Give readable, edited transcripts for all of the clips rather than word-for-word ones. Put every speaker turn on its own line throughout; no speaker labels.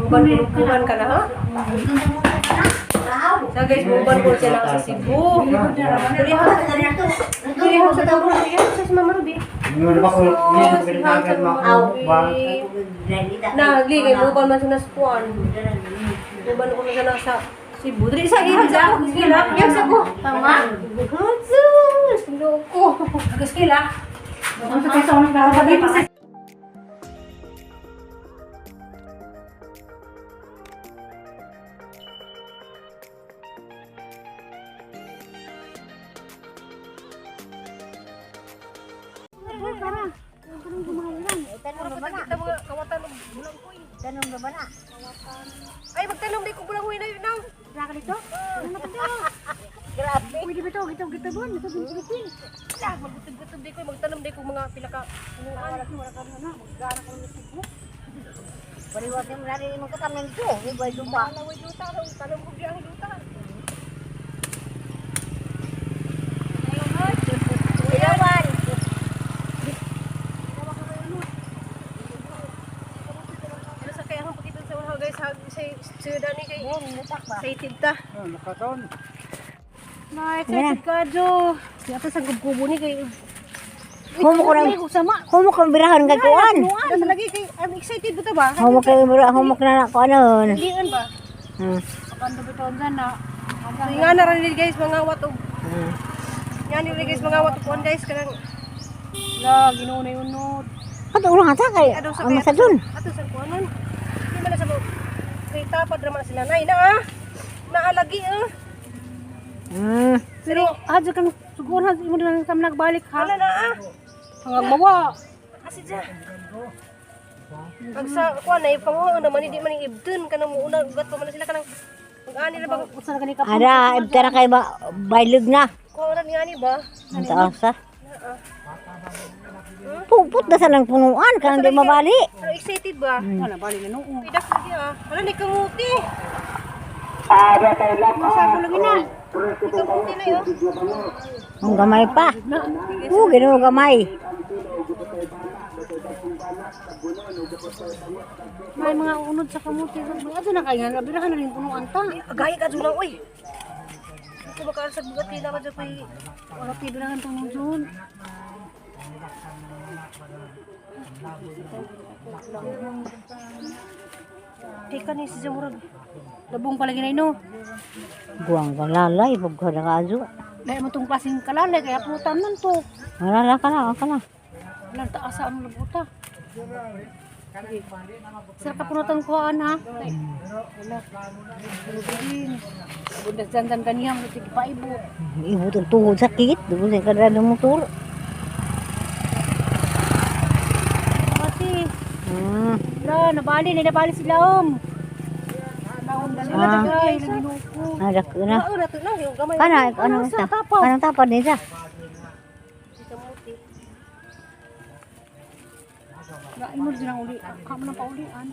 Uban ka na ha? So guys, uban ko siya lang sa Cebu. Dirihan sa tabo. Dirihan sa Mama Ruby. Ligay mo uban man sa naspuan. Uban ko na siya lang sa Cebu. Diri sa ihag sa ko. Ihag sa ko. Tama. Hatsus. Loko. Nagaskila. Ang sa kaso ng karapag
Tanong ba na?
Ay, magtanong di ko bulang huy na yun na.
Raka dito? Ano na tayo? Grabe. Pwede ba ito? Gito bun. Ito bin Pilipin.
Magutog-gutog di ko. Magtanong di ko mga pilaka.
Wala ka na. Magana ka ng Cebu. Baliwag yung lari mo katamang ito. Ibay lupa.
Alaway duta. Tanong ko biyang duta.
Ilawan.
Sa dani kay excited ta.
Nakaton.
Na excited ka jo. Siya sa gububo ni kay
Humo ko lang. Humo ko birahan kay kuan.
Ano lagi kay I'm excited buta ba?
Humo na ko ano.
Diin ba?
Kando biton na.
Nga na rin guys mga watog. Nga ni guys mga watog kuan guys kanang la ginunay unod.
Ato ulang ata kay. Ano sa dun?
Ato sa kuanon. Di man sa kay tapad naman sila nay na naalagi
Pero adyo kan siguro imo na kam nagbalik ha.
Wala na
Hanggang mawa.
Asidya. Pag sa kuan ay panguha naman hindi man ibdun kanang muuna ugat pa man sila kanang pag-ani na ba
Usa ka ni kapon. Ara ibtara kay ba baylog na.
kuan ni ani ba?
Ang taas ha. Puput na sa nang punuan kanang di mabali.
Pero excited ba?
Wala bali na noo.
Pidak na siya. Wala ni kamuti.
Asa ko lagi na.
Kamuti na yun.
Ang gamay pa. Ginoo gamay. May mga unod sa kamuti. Ato na kaya na birahan na rin punuan ta.
Agay ka dyan lang, uy. Ito baka sa bugat kayo naman dyan pa
Wala birahan tong jud.
Teka ni si Jamurag.
Labong palagi na ino. Buwang kalalay, pagka nakaadyo. Dahil mo itong klaseng kalalay, kaya putan nun to. Malala ka na. Walang taasa ang labuta. Sir ka punutan ko, ha? Wala. Lubin. Budak dyan kaniyang, butik paibot. Ibot ang tuhod sakit. Doon sa kadra ng motor. Mati. Nabali sila Ada kena. Kana sa? Kanang tapad nila.
Si kamuti.
Imo din ang uli. Kamo na paulian.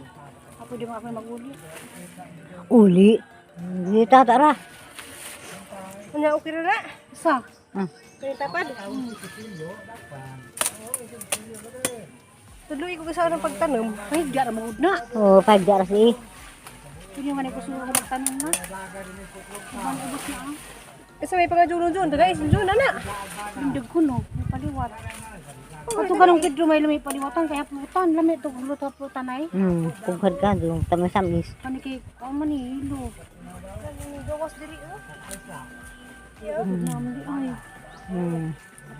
Ako di mo ako maguli. Uli? Di tatara.
Ano okay ra?
Sa?
Kaya tapad. Tuloy ko sa ng pagtanom.
Ay, gara mo na. Oh, pagdara si. Hindi man ko sulo magtanom na. Ibang ubos na.
Kasi may pangajulon-julon. Guys, julon na.
Dindag ko no. May paliwat. Ato ganong kidro may lumay paliwatan. Kaya putan. Lamay ito gulutan ay. Kungkad ka doon. Tamasamis. Ano kay manilo.
Gawas diri.
Namdi ay.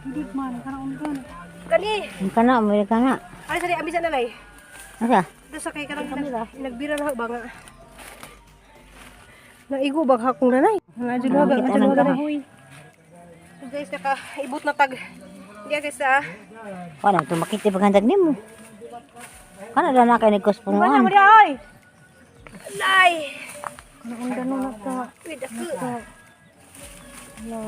Hindi man. Karang doon.
Kani.
Kana, may kana.
Ay, sari, abisan na lay.
Asa?
Ito sa kay karang nagbira na ba nga. Naigo bag hakong nanay. Nanay hagang adyo na huy. So guys, nakaibot na tag. Diya guys
Wala to makita paghandag nimo. Kana na na kay nagkuspungan.
Wala mo di ay. Lay.
Kanang ganun na ta.
Wait, ako.
Hello.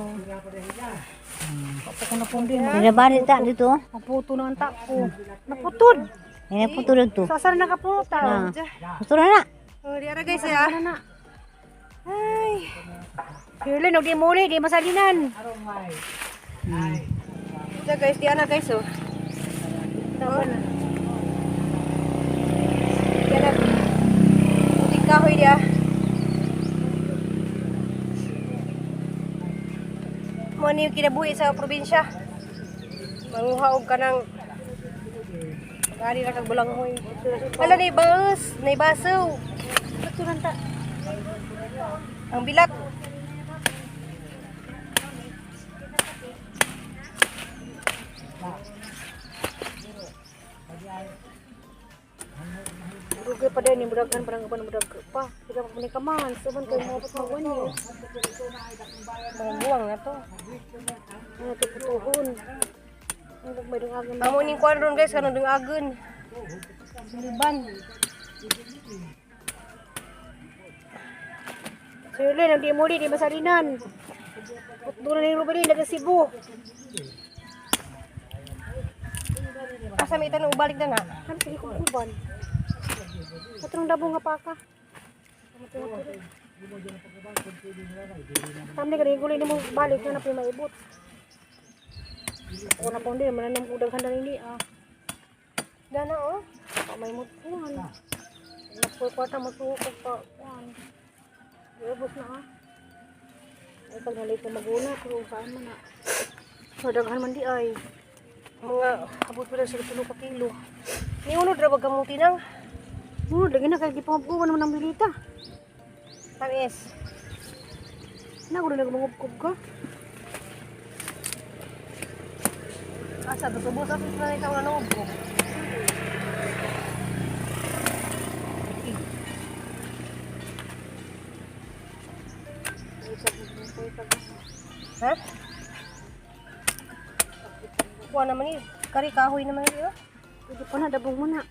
Ako na pundi mo. Dinabali ta dito.
Naputo na ang tako. Naputod.
Naputulog to.
Sasar na kaputa.
Gusto na.
Oh, diara guys Ay. Hirlin, huwag di muli, di masalinan. Ito guys, diara guys Tama na. Diara. ni kinabuhi sa probinsya. Manguhaog ka ng gani ra kag bulanghoy. Ala ni bus, nay baso. Paturan ta. Ang bilat. Rugay pa din yung mudaghan parang kapan mudag pa. Kita pa ni kaman, saban kay mo pa magwan ni. Mga buwang na to. Ano to putuhon. Ang may dungagon. Amo ning kwan ron guys kanang dungagon. Siliban. Sirle nang di muli di masalinan. Putdulan ni Ruben daga Cebu. Asa may tanong balik na na. Kan sige ko kuban. Patrong dabo nga paka. Tamne gani guloy nimo balik na pa maibot. Ako na ponde mananam udang handang ini ah. Dana oh. May mutuan. Napurkwata masuko pa. Ubos na ah. Ay pag nalit na maguna kung saan man na. So daghan man di ay. Mga abot pa sa 3 kilo. Ni uno dra bagamuti nang. Lagi na kay gipabuwan naman ang bilita. Tamis. Nagulo na gumugkob ka. Asa to subos asa na ikaw na nugkob. Ha? Kuha naman ni kari kahoy naman ni. Pwede pa na dabong mo na.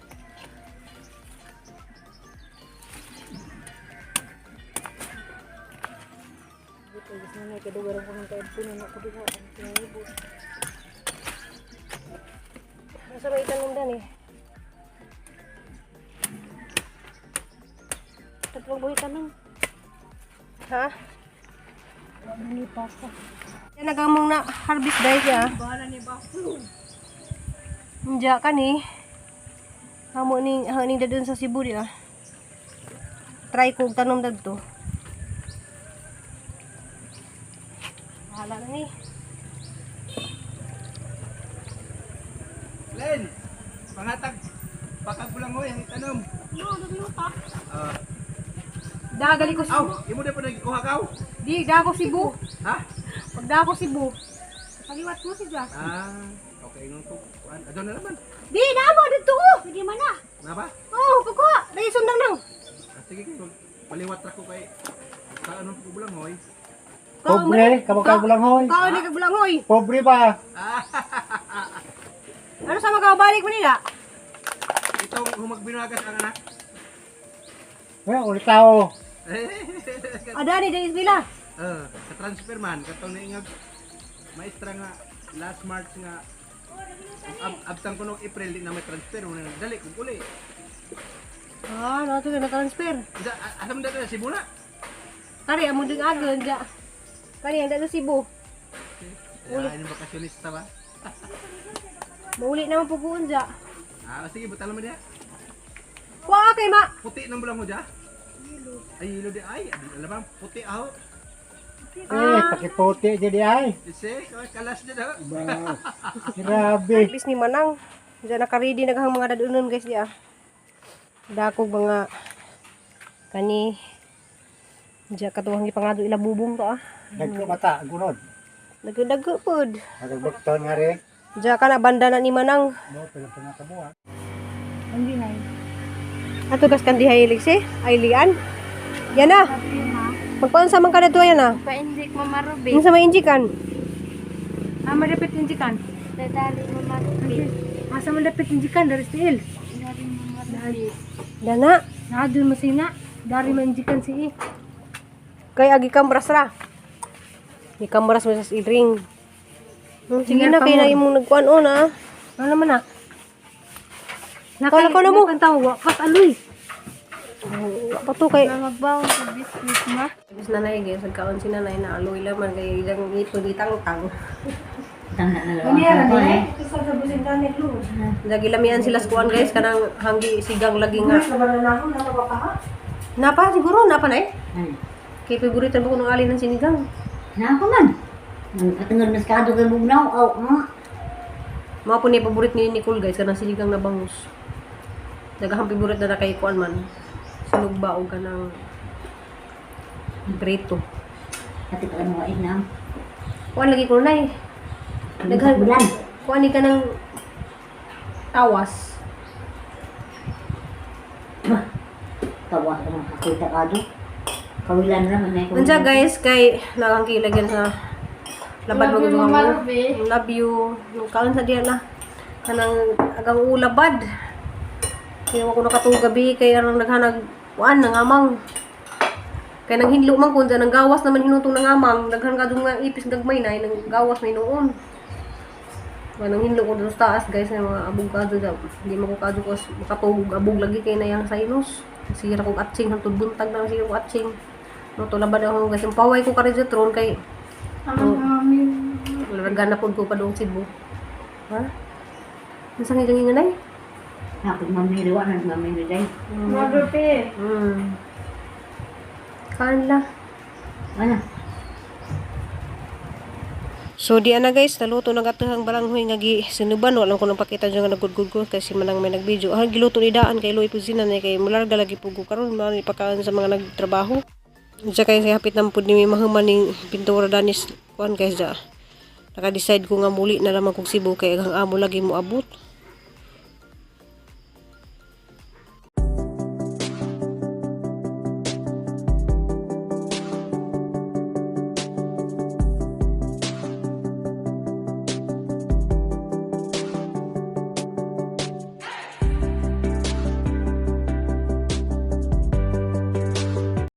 Sana kedua orang pun kayak pun nak kedua orang ibu. Masa baik tanam dah ni. Terlalu boleh tanam. Ha? Ini pasta. Yan nagamong na harvest guys ya. Bahala ni baso. Enja kan ni. Kamu ni hani dadun sa Cebu dia. Try ko tanom dagto. Bahala na ni.
Len, pangatag pakag bulang mo yang itanong.
No, nagluta.
Ah,
Dagali ko
aw,
Cebu.
imo na pa nagkuha kaw?
Di, dako Cebu.
Ha?
Pag dako Cebu. Paliwat mo si Jack.
Okay nung to. Adon na naman.
Di, namo dito. Sige man na.
Na ba?
Oh, pagko. Dai sundang nang.
Sige kay paliwat ra ko kay sa anong bulang mo.
Pobre, kamu bulang hoy.
Kau ni kagbulangoy.
Pobre ba?
Ano sa magkabalik mo nila?
Itong humagbinagas ang anak.
Ulit tao.
Ada ni dari Isbila.
Sa transfer man katong naingag maestra nga last March nga absang kuno April di na may transfer mo na dali kung uli.
Nato na transfer.
Asam dito na Cebu na.
Kari amo ding agon ja. Kani ang dalo Cebu.
Ini bakasyonista ba?
Mauli naman puguon ja.
Sige butal mo diha.
Wa kay ma.
Puti nang bulang mo diha. Ay, yelo di ay. Alam ba, puti aho.
Pakiputi jadi ay.
Isi, kalas dia dah.
Bas. Grabe.
Bis ni manang. Diyan naka-ready naghang mga dadunon guys dia. Dakog mga kani diya katuwang gipangado ila bubong to ah.
Dagko mata gunod.
Nagdago pod.
Nagbukton nga rin.
Diya ka na banda na ni manang.
Mo pero pinakabuhat.
Andi hay. Ato gas kan dihay si Ailian. Yan na. Magpaon sa man kada to yan ah.
Pa-injik Mama Ruby.
Yung sa may injikan.
Malapit injikan. Dadali Mama Ruby.
Asa malapit injikan dari steel.
Dari Mama Ruby.
Dana.
Nadul masina. Dari manjikan si
Kay agi kamras ra. Ni kamras mo sa ring. Sige na kay na imong nagkuan na. Ano naman na? Nakala mo.
Kantaw wakas aloy.
Pato kay
Magbaw sa biscuit ma.
bis nanay gyud sa kaon si nanay na aloy laman kay ilang ito di tangtang. Lagi lamian sila sa kuan guys kanang hanggi sigang lagi nga. Napa siguro napa na eh. Kay favorite mo kuno alin ng sinigang.
Na ako man. Katengad mas kado kay bugnaw. Aw,
Mga po ni paborit ni Nicole guys, kanang sinigang na bangus. Daghang paborit na kay kuan man. Sinugba o kanang prito.
Ati ka lang wait na.
Kuan lagi ko nay. Daghang
bulan.
kuan ni kanang tawas.
Tawa ka ng kakita kado. Kawilan naman na ikaw.
Unsa guys kay nakangkilagyan sa labad mo gusto mo. Love you. Yung kaon sa diyan na kanang agang ulabad. Kaya ako nakatong gabi kay arang naghanag kuan nangamang. Kaya nang hinlo man kun nang gawas naman hinutong nangamang daghan kadung nga ipis gagmay na nang gawas may noon. Nang hinlo ko dito sa taas guys ng mga abog kado daw. Hindi mo ko kado ko makatugog abog lagi kay na yang sinus. Sira kong atsing hangtod buntag na sira kong atsing. No to labad ako guys. Yung paway ko ka retron kay laragan na po ko pa doon Cebu. Ha? Nasaan yung ganyan ay?
Ako mamiriwa na mamiriday.
Mother pe. Kanla.
Ano?
So di ana guys, naluto na gatahang balanghoy nga gi sinuban wala ko nang pakita jud nga nagudgud ko kasi manang may nagvideo. Ah giluto ni daan kay Loy Puzina na kay mularga lagi pugo karon man ipakaon sa mga nagtrabaho. Diya kay sa hapit na pud ni mahuman ning pintura danis kuan guys ja. Naka-decide ko nga muli na lamang kog Cebu kay ang amo lagi mo abot.